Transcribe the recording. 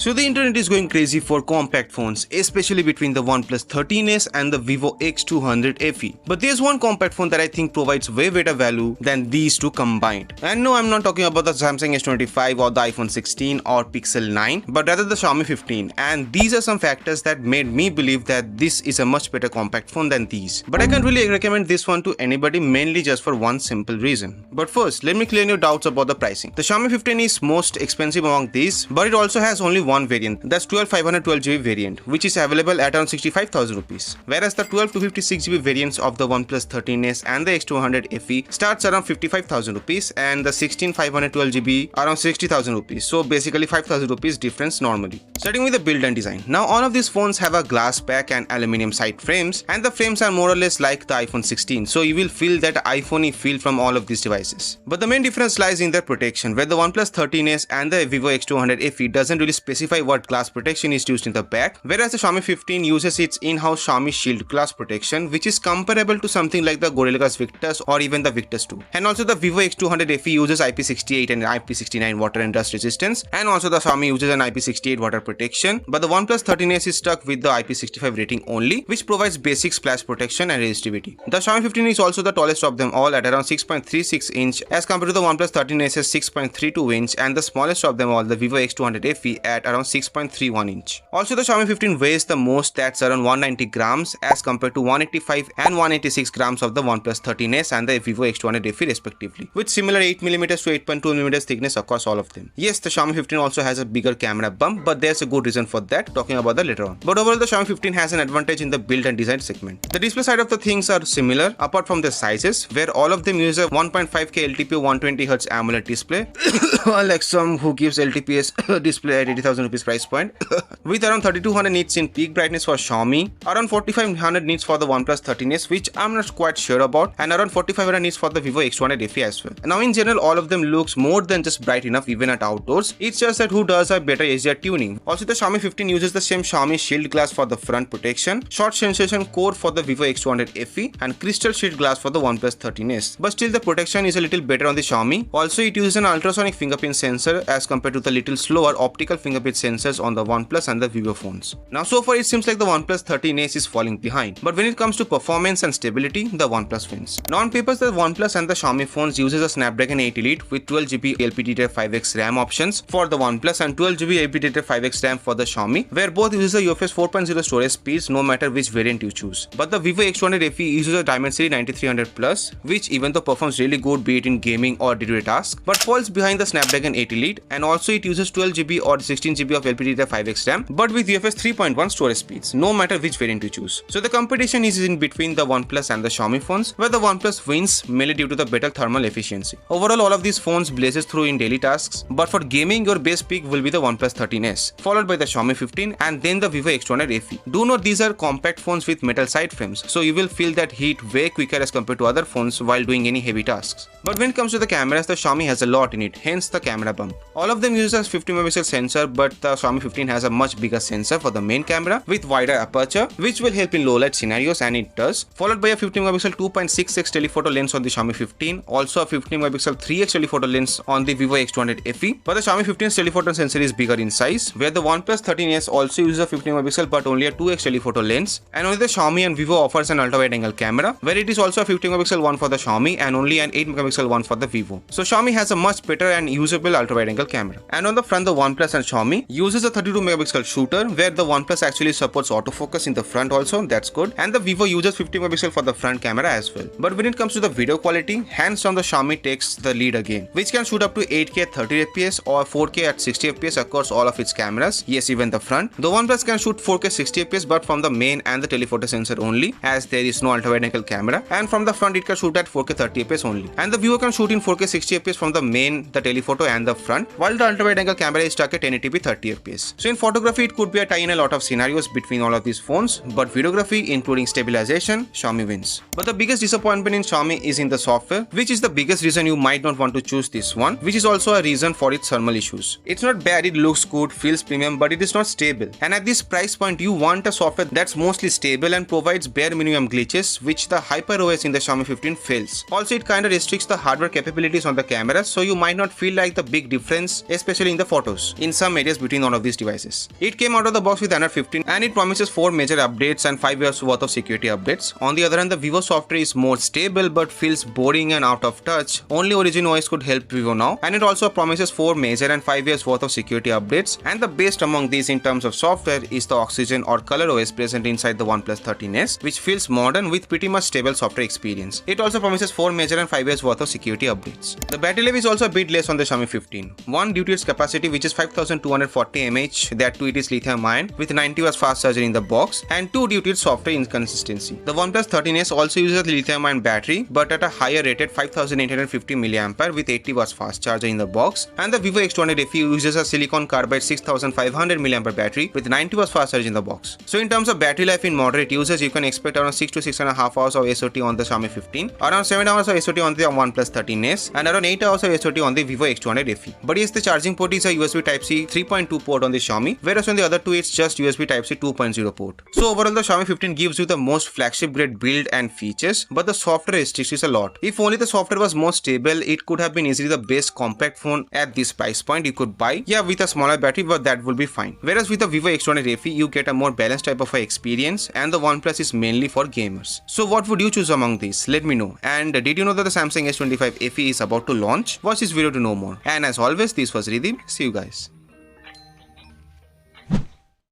So the internet is going crazy for compact phones, especially between the Oneplus 13s and the Vivo X200FE. But there's one compact phone that I think provides way better value than these two combined. And no, I'm not talking about the Samsung S25 or the iPhone 16 or Pixel 9, but rather the Xiaomi 15. And these are some factors that made me believe that this is a much better compact phone than these. But I can't really recommend this one to anybody, mainly just for one simple reason. But first, let me clear your doubts about the pricing. The Xiaomi 15 is most expensive among these, but it also has only one variant, that's 512GB variant, which is available at around 65,000 rupees. Whereas the 12 to 56GB variants of the Oneplus 13s and the X200FE starts around 55,000 rupees and the 16 512GB around 60,000 rupees. So basically 5,000 rupees difference normally. Starting with the build and design. Now all of these phones have a glass back and aluminium side frames, and the frames are more or less like the iPhone 16, so you will feel that iPhone-y feel from all of these devices. But the main difference lies in their protection, where the Oneplus 13s and the Vivo X200FE doesn't really specify what glass protection is used in the back, whereas the Xiaomi 15 uses its in-house Xiaomi Shield glass protection, which is comparable to something like the Gorilla Glass Victus or even the Victus 2. And also the Vivo X200FE uses IP68 and IP69 water and dust resistance, and also the Xiaomi uses an IP68 water protection, but the Oneplus 13s is stuck with the IP65 rating only, which provides basic splash protection and resistivity. The Xiaomi 15 is also the tallest of them all at around 6.36 inch as compared to the Oneplus 13s's 6.32 inch, and the smallest of them all, the Vivo X200FE, at around 6.31 inch. Also the Xiaomi 15 weighs the most, that's around 190 grams as compared to 185 and 186 grams of the Oneplus 13s and the Vivo X200FE respectively, with similar 8mm to 8.2mm thickness across all of them. Yes, the Xiaomi 15 also has a bigger camera bump, but there's a good reason for that, talking about that later on. But overall the Xiaomi 15 has an advantage in the build and design segment. The display side of the things are similar apart from the sizes, where all of them use a 1.5K LTPO 120Hz AMOLED display like some who gives LTPS display at 80,000 rupees price point with around 3200 nits in peak brightness for Xiaomi, around 4500 nits for the Oneplus 13s, which I'm not quite sure about, and around 4500 nits for the Vivo X200FE as well. Now in general all of them looks more than just bright enough even at outdoors, it's just that who does a better HDR tuning. Also the Xiaomi 15 uses the same Xiaomi Shield glass for the front protection, short sensation core for the Vivo X200FE, and crystal sheet glass for the Oneplus 13s, but still the protection is a little better on the Xiaomi. Also it uses an ultrasonic fingerprint sensor as compared to the little slower optical fingerprint sensors on the Oneplus and the Vivo phones. Now so far it seems like the Oneplus 13s is falling behind, but when it comes to performance and stability, the Oneplus wins. Now on paper the Oneplus and the Xiaomi phones uses a Snapdragon 8 Elite with 12GB LPDDR5X RAM options for the Oneplus and 12GB LPDDR5X RAM for the Xiaomi, where both uses a UFS 4.0 storage speeds no matter which variant you choose. But the Vivo X200FE uses a Dimensity 9300 Plus, which even though performs really good be it in gaming or day-to-day tasks, but falls behind the Snapdragon 8 Elite, and also it uses 12GB or 16GB of LPDDR5X RAM, but with UFS 3.1 storage speeds, no matter which variant you choose. So the competition is in between the OnePlus and the Xiaomi phones, where the OnePlus wins mainly due to the better thermal efficiency. Overall, all of these phones blazes through in daily tasks, but for gaming, your base pick will be the OnePlus 13s, followed by the Xiaomi 15 and then the Vivo X200FE. Do note these are compact phones with metal side frames, so you will feel that heat way quicker as compared to other phones while doing any heavy tasks. But when it comes to the cameras, the Xiaomi has a lot in it, hence the camera bump. All of them use a 50MP sensor, but the Xiaomi 15 has a much bigger sensor for the main camera with wider aperture, which will help in low light scenarios, and it does, followed by a 50MP 2.6x telephoto lens on the Xiaomi 15, also a 50MP 3x telephoto lens on the Vivo X200FE. But the Xiaomi 15's telephoto sensor is bigger in size, where the OnePlus 13s also uses a 50MP but only a 2x telephoto lens, and only the Xiaomi and Vivo offers an ultra-wide angle camera, where it is also a 50MP one for the Xiaomi and only an 8MP one for the Vivo. So Xiaomi has a much better and usable ultra-wide angle camera. And on the front, the OnePlus and Xiaomi uses a 32MP shooter, where the OnePlus actually supports autofocus in the front also, that's good, and the Vivo uses 50MP for the front camera as well. But when it comes to the video quality, hands down the Xiaomi takes the lead again, which can shoot up to 8K at 30fps or 4K at 60fps across all of its cameras, yes, even the front. The OnePlus can shoot 4K 60fps but from the main and the telephoto sensor only, as there is no ultra-wide angle camera, and from the front it can shoot at 4K 30fps only. And the Vivo can shoot in 4K 60fps from the main, the telephoto and the front, while the ultra-wide angle camera is stuck at 1080p 30fps. So in photography it could be a tie in a lot of scenarios between all of these phones, but videography including stabilization, Xiaomi wins. But the biggest disappointment in Xiaomi is in the software, which is the biggest reason you might not want to choose this one, which is also a reason for its thermal issues. It's not bad, it looks good, feels premium, but it is not stable. And at this price point you want a software that's mostly stable and provides bare minimum glitches, which the HyperOS in the Xiaomi 15 fails. Also it kinda restricts the hardware capabilities on the cameras, so you might not feel like the big difference, especially in the photos. In some areas guess between one of these devices. It came out of the box with Android 15 and it promises 4 major updates and 5 years worth of security updates. On the other hand, the Vivo software is more stable but feels boring and out of touch. Only Origin OS could help Vivo now, and it also promises 4 major and 5 years worth of security updates, and the best among these in terms of software is the Oxygen or Color OS present inside the Oneplus 13s, which feels modern with pretty much stable software experience. It also promises 4 major and 5 years worth of security updates. The battery life is also a bit less on the Xiaomi 15. 1 due to its capacity, which is 5240 mAh, that 2 it is lithium ion with 90 watts fast charger in the box, and 2 due to its software inconsistency. The OnePlus 13s also uses a lithium ion battery but at a higher rated 5850 mAh with 80 watts fast charger in the box, and the Vivo X200FE uses a silicon carbide 6500 mAh battery with 90 watts fast charge in the box. So in terms of battery life in moderate usage, you can expect around 6 to 6.5 hours of SOT on the Xiaomi 15, around 7 hours of SOT on the OnePlus 13s, and around 8 hours of SOT on the Vivo X200FE. But yes, the charging port is a USB Type-C 3.2 port on the Xiaomi, whereas on the other two it's just USB Type-C 2.0 port. So overall, the Xiaomi 15 gives you the most flagship grade build and features, but the software restricts a lot. If only the software was more stable, it could have been easily the best compact phone at this price point you could buy. Yeah, with a smaller battery, but that would be fine. Whereas with the Vivo X200FE, you get a more balanced type of experience, and the OnePlus is mainly for gamers. So what would you choose among these? Let me know. And did you know that the Samsung S25 FE is about to launch? Watch this video to know more. And as always, this was Ridhim. See you guys.